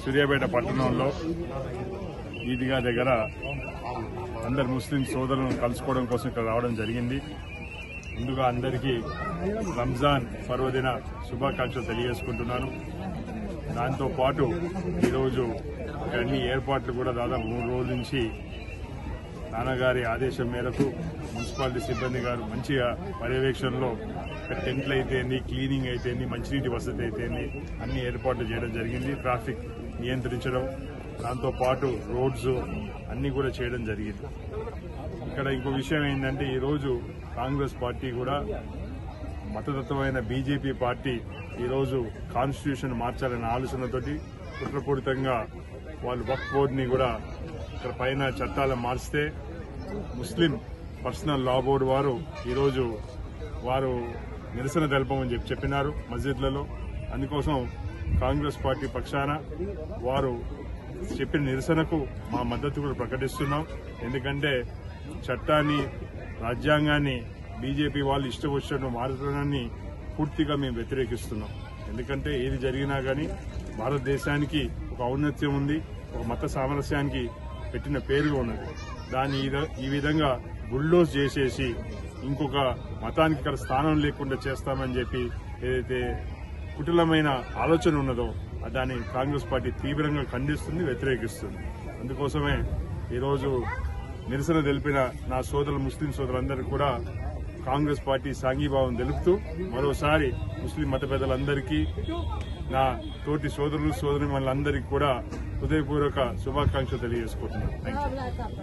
సూర్యాపేట పట్టణంలో ఈద్గా దగ్గర అందరు ముస్లిం సోదరులను కలుసుకోవడం కోసం ఇక్కడ రావడం జరిగింది. ముందుగా అందరికీ రంజాన్ పర్వదిన శుభాకాంక్షలు తెలియజేసుకుంటున్నాను. దాంతోపాటు ఈరోజు అన్ని ఏర్పాట్లు కూడా దాదాపు 3 రోజుల నుంచి నాన్నగారి ఆదేశం మేరకు మున్సిపాలిటీ సిబ్బంది గారు మంచిగా పర్యవేక్షణలో టెంట్లు అయితేంది, క్లీనింగ్ అయితేంది, మంచినీటి వసతి అయితేంది అన్ని ఏర్పాట్లు చేయడం జరిగింది. ట్రాఫిక్ నియంత్రించడం, దాంతోపాటు రోడ్స్ అన్ని కూడా చేయడం జరిగింది. ఇక్కడ ఇంకో విషయం ఏంటంటే ఈరోజు కాంగ్రెస్ పార్టీ కూడా మతతత్వమైన బీజేపీ పార్టీ ఈరోజు కాన్స్టిట్యూషన్ మార్చాలనే ఆలోచనతోటి కుట్రపూరితంగా వాళ్ళు వక్ఫ్ బోర్డుని కూడా ఇక్కడ పైన చట్టాలను మార్చితే ముస్లిం పర్సనల్ లా బోర్డు వారు ఈరోజు వారు నిరసన తెలపమని చెప్పినారు మస్జిద్లలో. అందుకోసం కాంగ్రెస్ పార్టీ పక్షాన వారు చెప్పిన నిరసనకు మా మద్దతు కూడా ప్రకటిస్తున్నాం. ఎందుకంటే చట్టాన్ని, రాజ్యాంగాన్ని బీజేపీ వాళ్ళు ఇష్టం వచ్చినట్టు మార్చడాన్ని పూర్తిగా మేము వ్యతిరేకిస్తున్నాం. ఎందుకంటే ఏది జరిగినా కానీ భారతదేశానికి ఒక ఔన్నత్యం ఉంది, ఒక మత సామరస్యానికి పెట్టిన పేరుగా ఉన్నది. దాన్ని ఈ విధంగా బుల్డోజ్ చేసేసి ఇంకొక మతానికి ఇక్కడ స్థానం లేకుండా చేస్తామని చెప్పి ఏదైతే కుటిలమైన ఆలోచన ఉన్నదో దాన్ని కాంగ్రెస్ పార్టీ తీవ్రంగా ఖండిస్తుంది, వ్యతిరేకిస్తుంది. అందుకోసమే ఈరోజు నిరసన తెలిపిన నా ముస్లిం సోదరులందరికీ కూడా కాంగ్రెస్ పార్టీ సాంఘీభావం తెలుపుతూ మరోసారి ముస్లిం మత పెద్దలందరికీ, నా తోటి సోదరులు సోదరిమణులందరికీ కూడా హృదయపూర్వక శుభాకాంక్షలు తెలియజేసుకుంటున్నాను. థాంక్యూ.